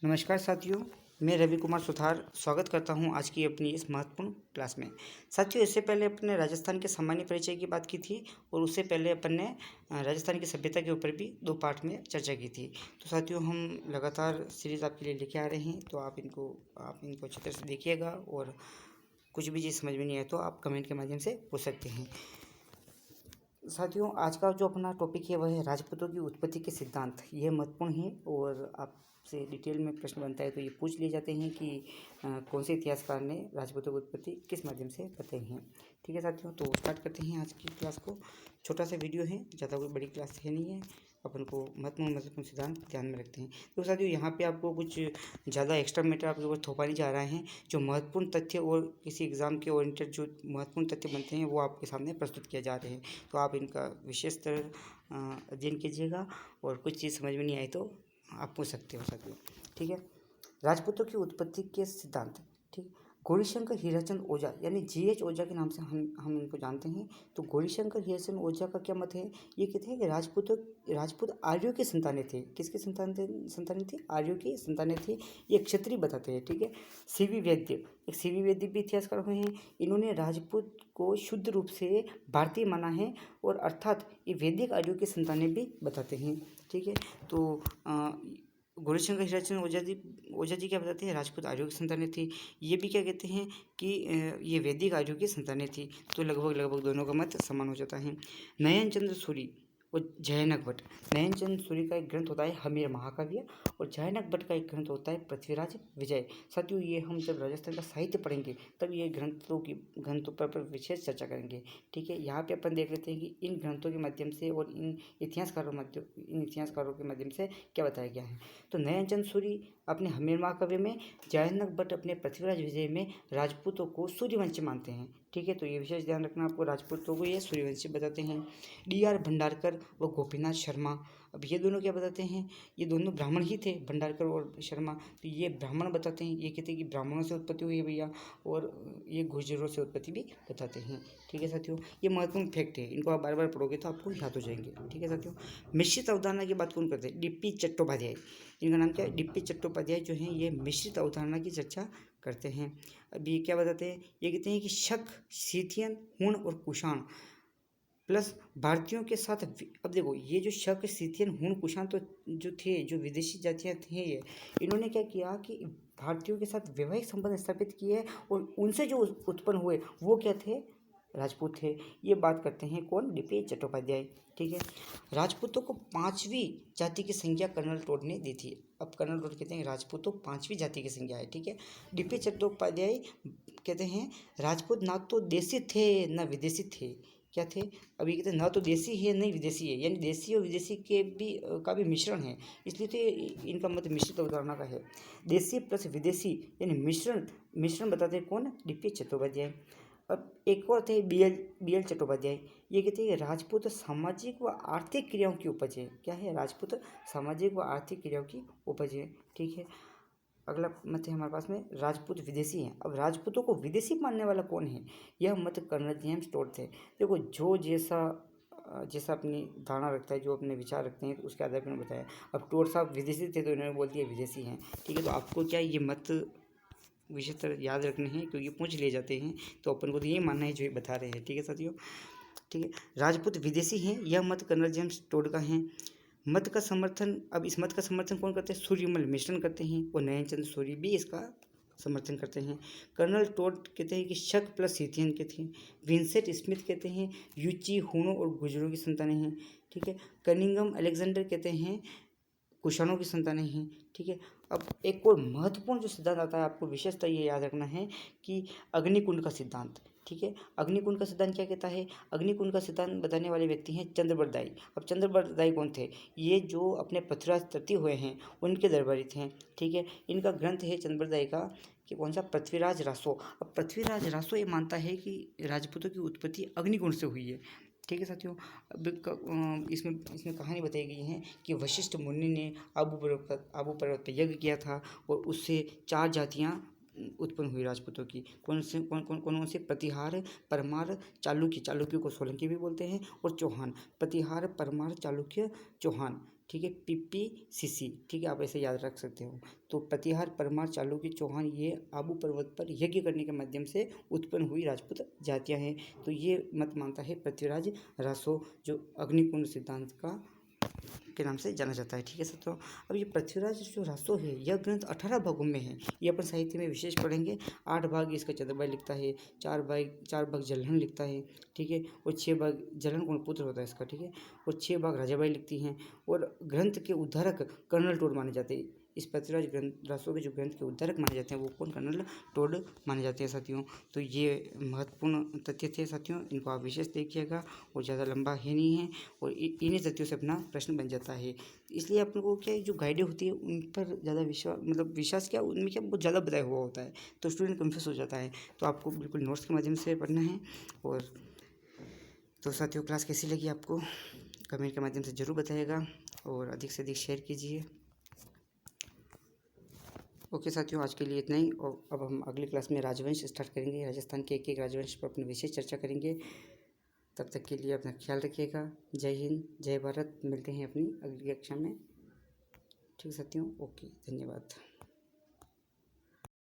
नमस्कार साथियों, मैं रवि कुमार सुथार स्वागत करता हूं आज की अपनी इस महत्वपूर्ण क्लास में। साथियों, इससे पहले अपने राजस्थान के सामान्य परिचय की बात की थी और उससे पहले अपन ने राजस्थान की सभ्यता के ऊपर भी 2 पार्ट में चर्चा की थी। तो साथियों, हम लगातार सीरीज़ आपके लिए लेके आ रहे हैं, तो आप इनको अच्छी तरह से देखिएगा और कुछ भी चीज़ समझ में नहीं आए तो आप कमेंट के माध्यम से पूछ सकते हैं। साथियों, आज का जो अपना टॉपिक है वह है राजपूतों की उत्पत्ति के सिद्धांत। यह महत्वपूर्ण है और आपसे डिटेल में प्रश्न बनता है तो ये पूछ लिए जाते हैं कि कौन से इतिहासकार ने राजपूतों की उत्पत्ति किस माध्यम से बताई है। ठीक है साथियों, तो स्टार्ट करते हैं आज की क्लास को। छोटा सा वीडियो है, ज़्यादा कोई बड़ी क्लास है नहीं है। अपन को महत्वपूर्ण सिद्धांत ध्यान में रखते हैं। तो साथियों, यहाँ पे आपको कुछ ज़्यादा एक्स्ट्रा मैटर आपके ऊपर थोपा नहीं जा रहा है। जो महत्वपूर्ण तथ्य और किसी एग्ज़ाम के ओरिएंटेड जो महत्वपूर्ण तथ्य बनते हैं वो आपके सामने प्रस्तुत किए जा रहे हैं। तो आप इनका विशेष तरह अध्ययन कीजिएगा और कुछ चीज़ समझ में नहीं आई तो आप पूछ सकते हो साथियों। ठीक है, राजपूतों की उत्पत्ति के सिद्धांत। ठीक, गौरीशंकर हीराचंद ओझा यानी GH ओझा के नाम से हम इनको जानते हैं। तो गौरीशंकर हीराचंद ओझा का क्या मत है? ये कहते हैं कि राजपूत आर्यों की संतानें थे। किसकी संतानें थी? आर्यों की संतानें थी। ये क्षत्रिय बताते हैं। ठीक है, सीवी वैद्य, एक सीवी वैद्य भी इतिहासकार हुए हैं। इन्होंने राजपूत को शुद्ध रूप से भारतीय माना है और अर्थात ये वैदिक आर्यों की संतानें भी बताते हैं। ठीक है, तो गौरीशंकर हीराचंद ओझा जी क्या बताते हैं? राजपूत आर्यों की संतानें थी। ये भी क्या कहते हैं कि ये वैदिक आर्यों की संतानें थी। तो लगभग दोनों का मत समान हो जाता है। नयन चंद्र सूरी और जयनक भट्ट। नयन चंद्र सूरी का एक ग्रंथ होता है हमीर महाकाव्य और जयनक भट्ट का एक ग्रंथ होता है पृथ्वीराज विजय। साथियों, ये हम जब राजस्थान का साहित्य पढ़ेंगे तब ये ग्रंथों पर विशेष चर्चा करेंगे। ठीक है, यहाँ पे अपन देख लेते हैं कि इन ग्रंथों के माध्यम से और इन इतिहासकारों के माध्यम से क्या बताया गया है। तो नयन चंद्र सूरी अपने हमीर महाकाव्य में, जयनक भट्ट अपने पृथ्वीराज विजय में राजपूतों को सूर्यवंशी मानते हैं। ठीक है, तो ये विशेष ध्यान रखना आपको, राजपूतों को ये सूर्यवंशी बताते हैं। DR भंडारकर व गोपीनाथ शर्मा, अब ये दोनों क्या बताते हैं? ये दोनों ब्राह्मण ही थे, भंडारकर और शर्मा। तो ये ब्राह्मण बताते हैं, ये कहते हैं कि ब्राह्मणों से उत्पत्ति हुई है भैया, और ये गुर्जरों से उत्पत्ति भी बताते हैं। ठीक है साथियों, ये महत्वपूर्ण फैक्ट है, इनको आप बार बार पढ़ोगे तो आपको याद हो जाएंगे। ठीक है साथियों, मिश्रित अवधारणा की बात कौन करते हैं? DP चट्टोपाध्याय। इनका नाम क्या है? DP चट्टोपाध्याय जो हैं ये मिश्रित अवधारणा की चर्चा करते हैं। अभी क्या बताते हैं? ये कहते हैं कि शक, सीथियन, हुण और कुषाण प्लस भारतीयों के साथ अब देखो, ये जो शक, सीथियन, हुण, कुषाण तो जो थे, जो विदेशी जातियाँ थे, ये इन्होंने क्या किया कि भारतीयों के साथ वैवाहिक संबंध स्थापित किए और उनसे जो उत्पन्न हुए वो क्या थे? राजपूत थे। ये बात करते हैं कौन? DP चट्टोपाध्याय। ठीक है, राजपूतों को 5वीं जाति की संज्ञा कर्नल टोड ने दी थी। अब कर्नल टोड कहते हैं राजपूतों 5वीं जाति की संज्ञा है। ठीक है, DP चट्टोपाध्याय कहते हैं राजपूत ना तो देसी थे न विदेशी थे। क्या थे? अभी कहते हैं ना तो देसी है नहीं विदेशी है, यानी देसी और विदेशी का भी मिश्रण है, इसलिए तो इनका मत मिश्रित अवधारणा का है। देसी प्लस विदेशी यानी मिश्रण बताते हैं कौन? DP चट्टोपाध्याय। अब एक और थे BL चट्टोपाध्याय। ये कहते हैं राजपूत सामाजिक व आर्थिक क्रियाओं की उपज है। क्या है? राजपूत सामाजिक व आर्थिक क्रियाओं की उपज है। ठीक है, अगला मत है हमारे पास में राजपूत विदेशी हैं। अब राजपूतों को विदेशी मानने वाला कौन है? यह मत कर्नल जेम्स टोड थे। देखो, जो जैसा अपनी धारणा रखता है, जो अपने विचार रखते हैं, तो उसके आधार पर बताया। अब टोड साहब विदेशी थे तो इन्होंने बोल दिया विदेशी हैं। ठीक है, तो आपको क्या ये मत विशेष तरह याद रखने हैं क्योंकि पूछ लिए जाते हैं, तो अपन को तो ये मानना है जो ये बता रहे हैं। ठीक है साथियों, ठीक है, राजपूत विदेशी हैं, यह मत कर्नल जेम्स टोड का है। मत का समर्थन, अब इस मत का समर्थन कौन करते हैं? सूर्यमल मिश्रण करते हैं और नयनचंद सूरी भी इसका समर्थन करते हैं। कर्नल टोड कहते हैं कि शक प्लस सीथियन के थे। विंसेंट स्मिथ कहते हैं यूची, हुणों और गुजरों की संतानें हैं। ठीक है, कनिंगम अलेक्जेंडर कहते हैं कुषाणों की संतानें हैं। ठीक है, अब एक और महत्वपूर्ण जो सिद्धांत आता है, आपको विशेषता ये याद रखना है कि अग्निकुंड का सिद्धांत। ठीक है, अग्निकुंड का सिद्धांत क्या कहता है? अग्निकुंड का सिद्धांत बताने वाले व्यक्ति हैं चंद्रबरदाई। अब चंद्रबरदाई कौन थे? ये जो अपने पृथ्वीराज तृतीय हुए हैं उनके दरबारी थे। ठीक है, इनका ग्रंथ है चंद्रबरदाई का कि कौन सा? पृथ्वीराज रासो। अब पृथ्वीराज रासो ये मानता है कि राजपूतों की उत्पत्ति अग्निकुंड से हुई है। ठीक है साथियों, अब इसमें कहानी बताई गई है कि वशिष्ठ मुनि ने आबू पर्वत पर यज्ञ किया था और उससे 4 जातियाँ उत्पन्न हुई राजपूतों की। कौन से? प्रतिहार, परमार, चालुक्य को सोलंकी भी बोलते हैं, और चौहान। प्रतिहार, परमार, चालुक्य, चौहान। ठीक है, PPCC, ठीक है, आप ऐसे याद रख सकते हो। तो प्रतिहार, परमार, चालुक्य, चौहान ये आबू पर्वत पर यज्ञ करने के माध्यम से उत्पन्न हुई राजपूत जातियां हैं। तो ये मत मानता है पृथ्वीराज रासो, जो अग्निकुंड सिद्धांत का के नाम से जाना जाता है। ठीक है साथियों, अब ये पृथ्वीराज जो रासो है यह ग्रंथ 18 भागों में है। ये अपन साहित्य में विशेष पढ़ेंगे। 8 भाग इसका चतुर्भाई लिखता है, 4 भाग जलहन लिखता है, ठीक है, और 6 भाग जलहन कौन पुत्र होता है इसका, ठीक है, और 6 भाग राजाबाई लिखती हैं। और ग्रंथ के उद्धारक कर्नल टोड माने जाते हैं। इस पृथ्वीराज ग्रंथ रासो के जो ग्रंथ के उद्धारक माने जाते हैं वो कौन, कर्नल टोड माने जाते हैं साथियों। तो ये महत्वपूर्ण तथ्य थे साथियों, इनको आप विशेष देखिएगा और ज़्यादा लंबा है नहीं है, और इन्हीं तथ्यों से अपना प्रश्न बन जाता है। इसलिए आप लोगों को क्या जो गाइडें होती है उन पर ज़्यादा विश्वास क्या, उनमें क्या बहुत ज़्यादा बताया हुआ होता है, तो स्टूडेंट कन्फ्यूज हो जाता है। तो आपको बिल्कुल नोट्स के माध्यम से पढ़ना है। और तो साथियों, क्लास कैसी लगी आपको कमेंट के माध्यम से ज़रूर बताइएगा और अधिक से अधिक शेयर कीजिए। ओके साथियों, आज के लिए इतना ही, और अब हम अगली क्लास में राजवंश स्टार्ट करेंगे। राजस्थान के एक एक राजवंश पर अपनी विशेष चर्चा करेंगे। तब तक के लिए अपना ख्याल रखिएगा। जय हिंद, जय भारत। मिलते हैं अपनी अगली कक्षा में। ठीक है साथियों, ओके, धन्यवाद।